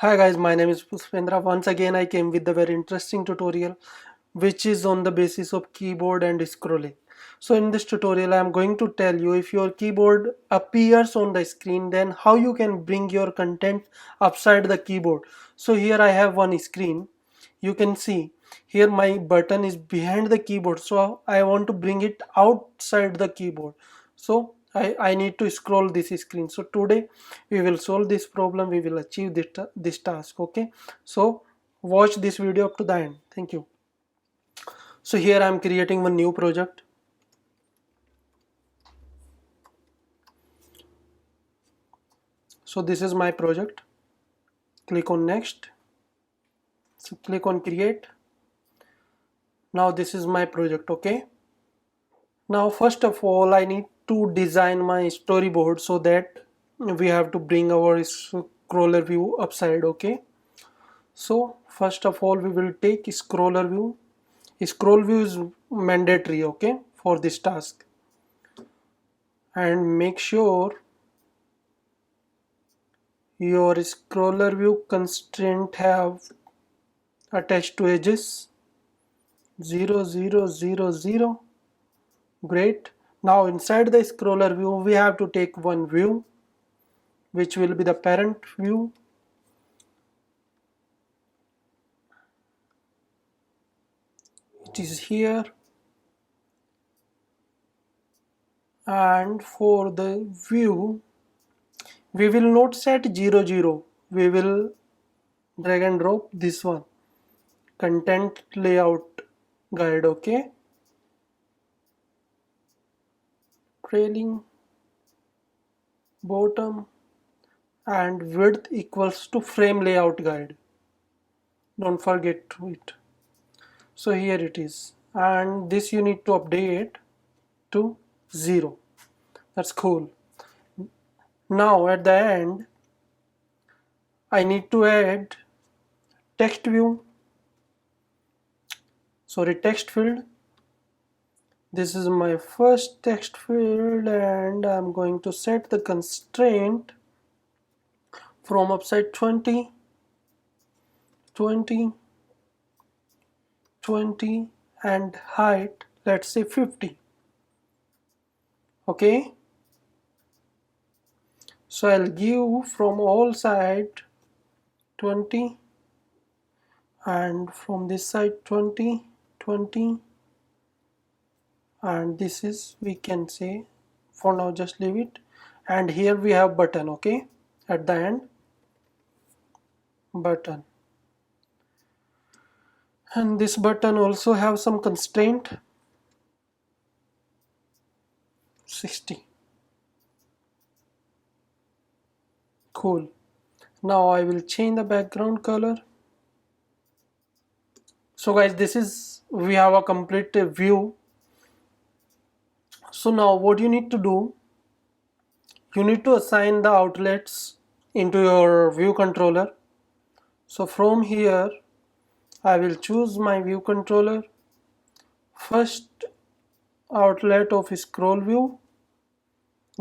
Hi guys, my name is Pushpendra. Once again I came with a very interesting tutorial which is on the basis of keyboard and scrolling. So in this tutorial I am going to tell you if your keyboard appears on the screen, then how you can bring your content upside the keyboard. So here I have one screen. You can see here my button is behind the keyboard, so I want to bring it outside the keyboard. So I need to scroll this screen. So today we will solve this problem, we will achieve this task. Okay, so watch this video up to the end. Thank you. So here I am creating one new project. So this is my project. Click on next. So click on create. Now this is my project. Okay, now first of all I need to design my storyboard so that we have to bring our scroller view upside. Okay, so first of all we will take scroller view. Scroll view is mandatory, okay, for this task, and make sure your scroller view constraint have attached to edges 0 0 0 0. Great. Now inside the scroller view we have to take one view which will be the parent view. It is here, and for the view we will not set 0 0, we will drag and drop this one, content layout guide. Okay, trailing bottom and width equals to frame layout guide, don't forget it. So here it is, and this you need to update to 0. That's cool. Now at the end I need to add text view, text field. This is my first text field, and I'm going to set the constraint from upside 20 20 20 and height, let's say 50. Okay, so I'll give from all side 20 and from this side 20 20, and this is, we can say, for now just leave it. And here we have button. Okay, at the end button, and this button also have some constraint 60. Cool. Now I will change the background color. So guys, this is, we have a complete view. So now what you need to do, you need to assign the outlets into your view controller. So from here I will choose my view controller. First outlet of scroll view.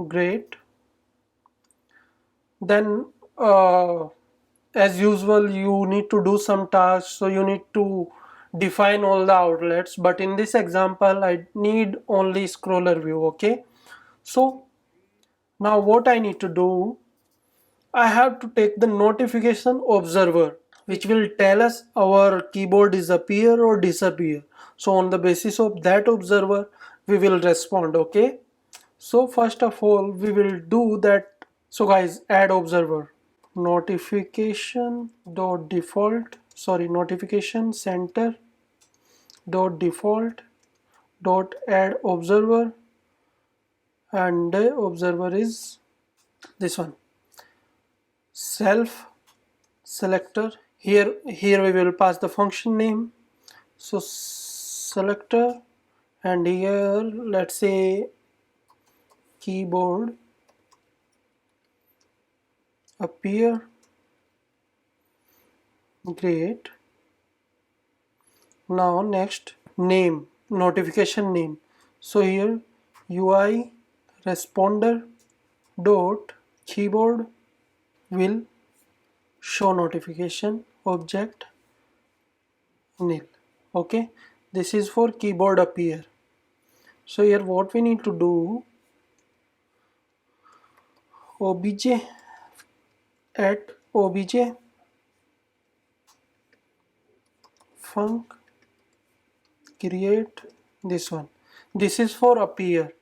Great. Then as usual you need to do some tasks, so you need to define all the outlets, but in this example I need only scroller view. Okay, so now what I need to do, I have to take the notification observer which will tell us our keyboard is appear or disappear. So on the basis of that observer we will respond. Okay, so first of all we will do that. So guys, add observer notification dot default, notification center dot default dot add observer, and the observer is this one, self selector. Here we will pass the function name, so selector, and here let's say keyboard appear. Great. Now next, name, notification name. So here UI responder dot keyboard will show notification object nil. Okay, this is for keyboard appear. So here what we need to do, obj at obj func create this one. This is for appear.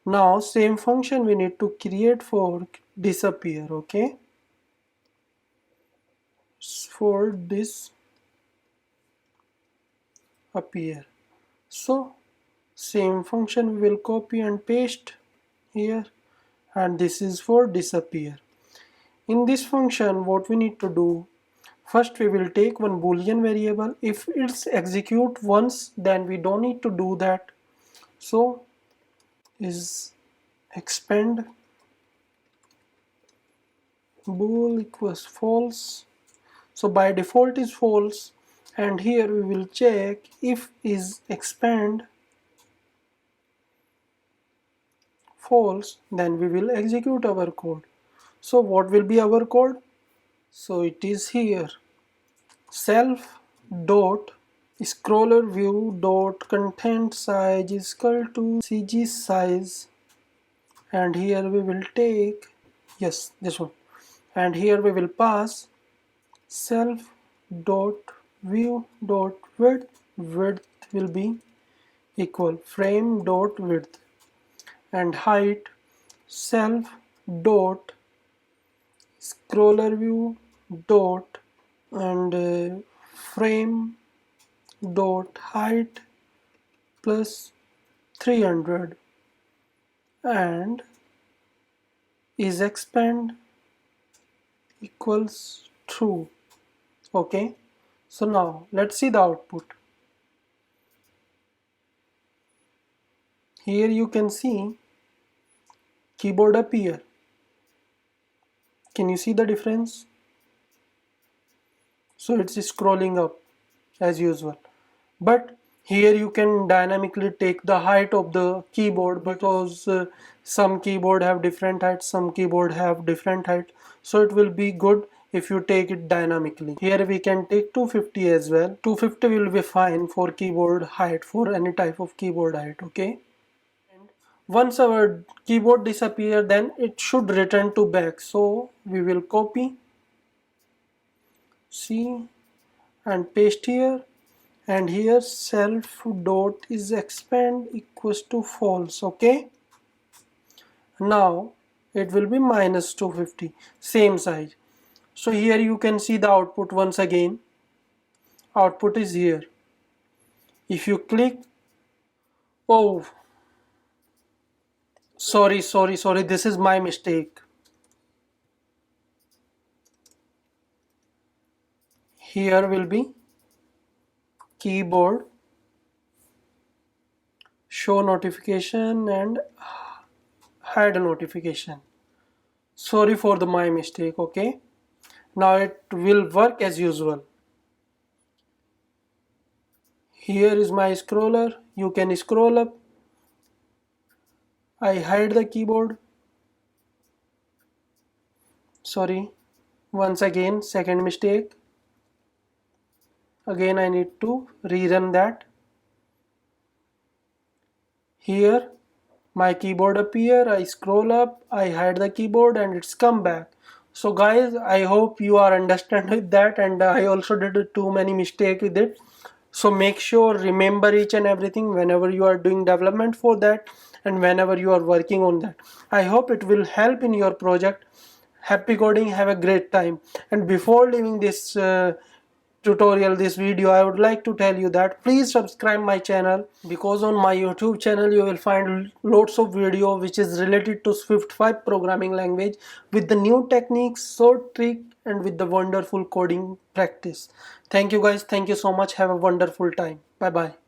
Now same function we need to create for disappear. Okay, for this appear. So same function we will copy and paste here, and this is for disappear. In this function what we need to do, first we will take one boolean variable. If it's execute once, then we don't need to do that. So is expand bool equals false. So by default is false, and here we will check if is expand false, then we will execute our code. So what will be our code? So it is here self dot scroller view dot content size is equal to cg size, and here we will take, yes, this one, and here we will pass self dot view dot width will be equal frame dot width, and height self dot scroller view dot and frame dot height plus 300, and is expand equals true. Okay, so now let's see the output. Here you can see keyboard appear. Can you see the difference? So it's scrolling up as usual, but here you can dynamically take the height of the keyboard, because some keyboard have different height, some keyboard have different height, so it will be good if you take it dynamically. Here we can take 250 as well. 250 will be fine for keyboard height, for any type of keyboard height. Okay, and once our keyboard disappear, then it should return to back. So we will copy C and paste here, and here self dot is expand equals to false. Okay, now it will be minus 250, same size. So here you can see the output once again. Output is here. If you click, oh, sorry, this is my mistake. Here will be keyboard show notification and hide notification. Sorry for my mistake. Okay, now it will work as usual. Here is my scroller. You can scroll up. I hide the keyboard. Sorry, once again, second mistake. Again I need to rerun that. Here my keyboard appear, I scroll up, I hide the keyboard, and it's come back. So guys, I hope you are understand with that, and I also did too many mistakes with it. So make sure remember each and everything whenever you are doing development for that, and whenever you are working on that. I hope it will help in your project. Happy coding, have a great time. And before leaving this tutorial, this video, I would like to tell you that please subscribe my channel, because on my YouTube channel you will find lots of video which is related to Swift 5 programming language, with the new techniques, short trick, and with the wonderful coding practice. Thank you guys, thank you so much, have a wonderful time. Bye bye.